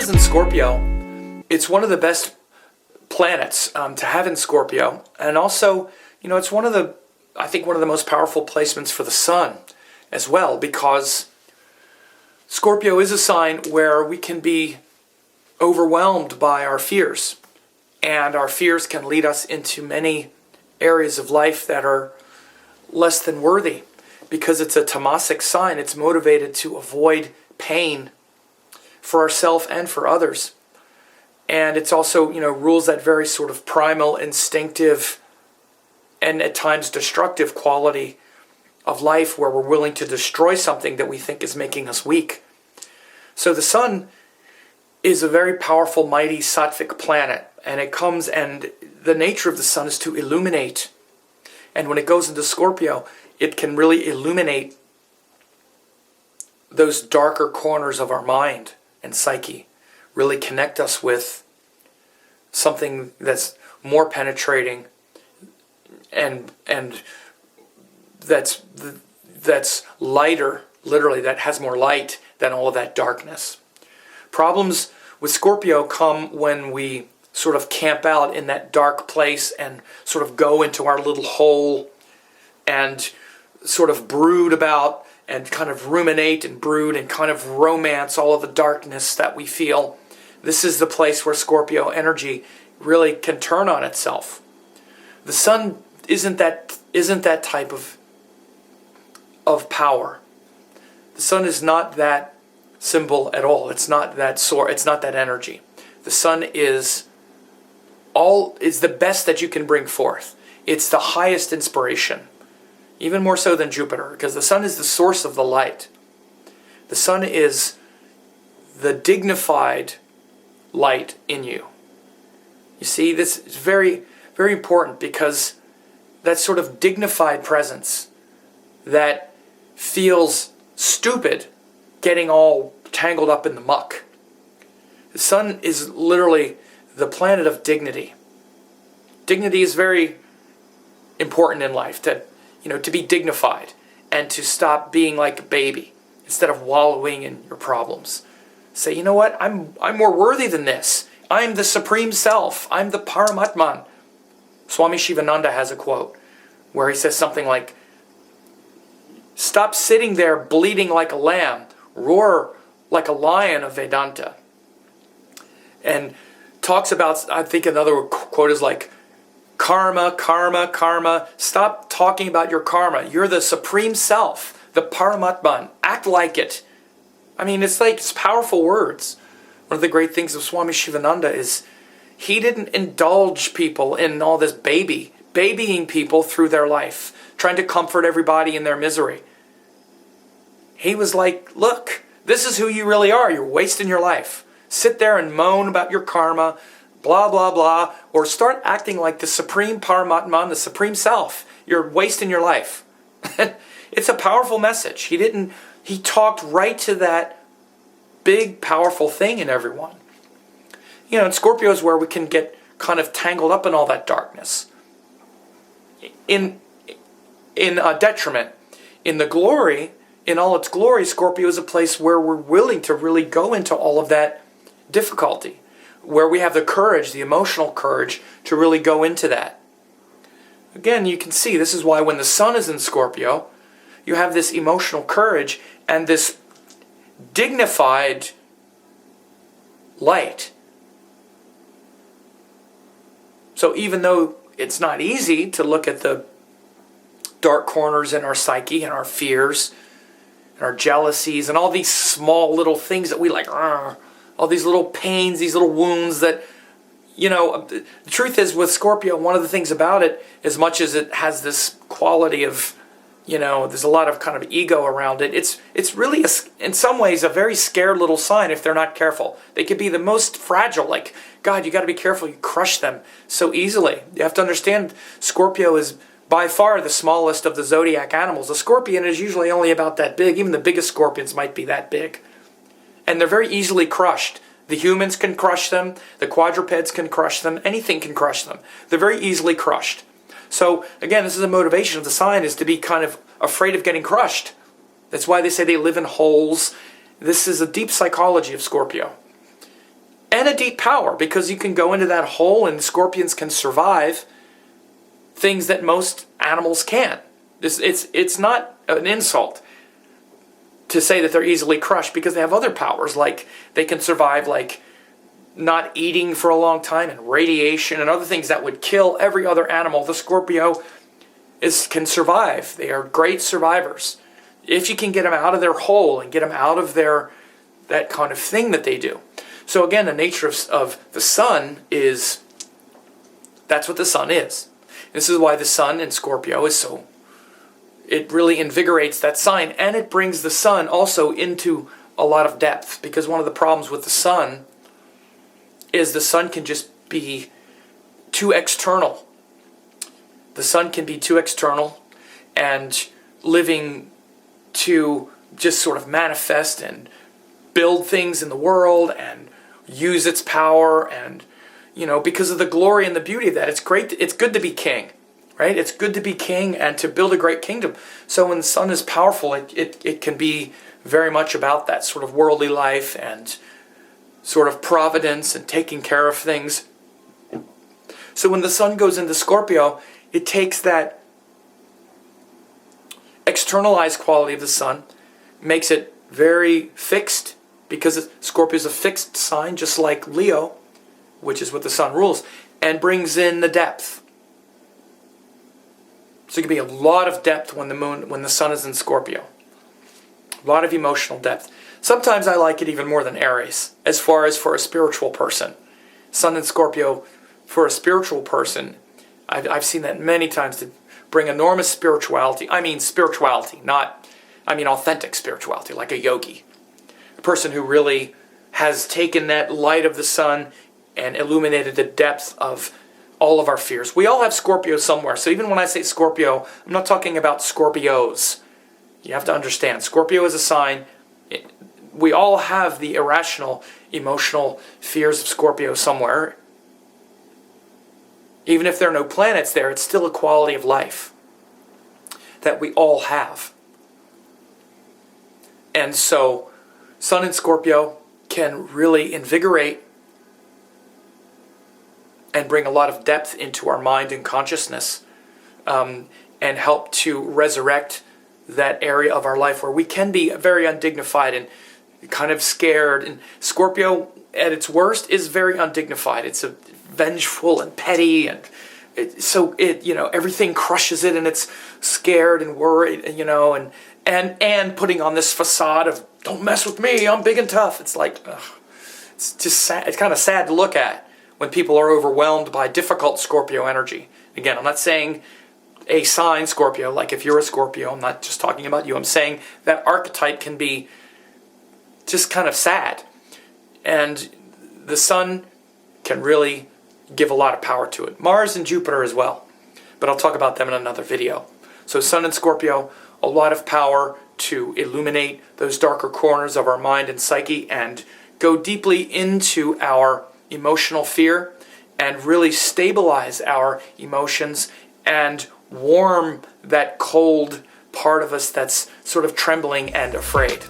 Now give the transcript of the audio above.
is in Scorpio. It's one of the best planets to have in Scorpio. And also, it's I think one of the most powerful placements for the sun as well, because Scorpio is a sign where we can be overwhelmed by our fears. And our fears can lead us into many areas of life that are less than worthy. Because it's a tamasic sign, it's motivated to avoid pain for ourselves and for others. And it's also, rules that very sort of primal, instinctive, and at times destructive quality of life where we're willing to destroy something that we think is making us weak. So the sun is a very powerful, mighty, sattvic planet. And the nature of the sun is to illuminate. And when it goes into Scorpio, it can really illuminate those darker corners of our mind and psyche, really connect us with something that's more penetrating and that's lighter, literally, that has more light than all of that darkness. Problems with Scorpio come when we sort of camp out in that dark place and sort of go into our little hole and sort of brood about and kind of ruminate and brood and kind of romance all of the darkness that we feel. This is the place where Scorpio energy really can turn on itself. The sun isn't that type of power. The sun is not that symbol at all. It's not that it's not that energy. The sun is the best that you can bring forth. It's the highest inspiration. Even more so than Jupiter, because the sun is the source of the light. The sun is the dignified light in you. You see, this is very, very important, because that sort of dignified presence that feels stupid getting all tangled up in the muck. The sun is literally the planet of dignity. Dignity is very important in life, to be dignified and to stop being like a baby instead of wallowing in your problems. Say, you know what, I'm more worthy than this. I'm the Supreme Self. I'm the Paramatman. Swami Shivananda has a quote where he says something like, stop sitting there bleating like a lamb, roar like a lion of Vedanta. And talks about, I think another quote is like, karma, karma, karma. Stop talking about your karma. You're the Supreme Self, the Paramatman. Act like it. I mean, it's powerful words. One of the great things of Swami Shivananda is he didn't indulge people in all this babying people through their life, trying to comfort everybody in their misery. He was like, look, this is who you really are. You're wasting your life. Sit there and moan about your karma, blah, blah, blah, or start acting like the Supreme Paramatman, the Supreme Self. You're wasting your life. It's a powerful message. He talked right to that big, powerful thing in everyone. And Scorpio is where we can get kind of tangled up in all that darkness. In detriment. In the glory, in all its glory, Scorpio is a place where we're willing to really go into all of that difficulty, where we have the courage, the emotional courage, to really go into that. Again, you can see this is why when the sun is in Scorpio, you have this emotional courage and this dignified light. So even though it's not easy to look at the dark corners in our psyche and our fears and our jealousies and all these small little things that we like, all these little pains, these little wounds that, the truth is with Scorpio, one of the things about it, as much as it has this quality of, there's a lot of kind of ego around it, it's really, in some ways, a very scared little sign if they're not careful. They could be the most fragile, like, God, you got to be careful, you crush them so easily. You have to understand, Scorpio is by far the smallest of the zodiac animals. A scorpion is usually only about that big. Even the biggest scorpions might be that big. And they're very easily crushed. The humans can crush them. The quadrupeds can crush them. Anything can crush them. They're very easily crushed. So, again, this is a motivation of the sign, is to be kind of afraid of getting crushed. That's why they say they live in holes. This is a deep psychology of Scorpio. and a deep power, because you can go into that hole and scorpions can survive things that most animals can't. It's not an insult to say that they're easily crushed, because they have other powers, like they can survive like not eating for a long time and radiation and other things that would kill every other animal. The Scorpio can survive. They are great survivors. If you can get them out of their hole and get them out of that kind of thing that they do. So again, the nature of the sun is, that's what the sun is. This is why the sun in Scorpio is so, it really invigorates that sign, and it brings the sun also into a lot of depth, because one of the problems with the sun is the sun can just be too external. The sun can be too external and living to just sort of manifest and build things in the world and use its power, and because of the glory and the beauty of that, it's great. It's good to be king, right? It's good to be king and to build a great kingdom. So when the sun is powerful, it can be very much about that sort of worldly life and sort of providence and taking care of things. So when the sun goes into Scorpio, it takes that externalized quality of the sun, makes it very fixed, because Scorpio is a fixed sign, just like Leo, which is what the sun rules, and brings in the depth. So it can be a lot of depth when the sun is in Scorpio. A lot of emotional depth. Sometimes I like it even more than Aries, as far as for a spiritual person. Sun in Scorpio, for a spiritual person, I've seen that many times, to bring enormous spirituality. I mean spirituality, authentic spirituality, like a yogi. A person who really has taken that light of the sun and illuminated the depth of all of our fears. We all have Scorpio somewhere. So even when I say Scorpio, I'm not talking about Scorpios. You have to understand, Scorpio is a sign. We all have the irrational, emotional fears of Scorpio somewhere. Even if there are no planets there, it's still a quality of life that we all have. And so, Sun in Scorpio can really invigorate and bring a lot of depth into our mind and consciousness, and help to resurrect that area of our life where we can be very undignified and kind of scared. And Scorpio, at its worst, is very undignified. It's a vengeful and petty, and everything crushes it, and it's scared and worried, and putting on this facade of, don't mess with me, I'm big and tough. It's like, it's just sad. It's kind of sad to look at when people are overwhelmed by difficult Scorpio energy. Again, I'm not saying a sign Scorpio, like if you're a Scorpio, I'm not just talking about you. I'm saying that archetype can be just kind of sad. And the sun can really give a lot of power to it. Mars and Jupiter as well. But I'll talk about them in another video. So Sun and Scorpio, a lot of power to illuminate those darker corners of our mind and psyche and go deeply into our emotional fear and really stabilize our emotions and warm that cold part of us that's sort of trembling and afraid.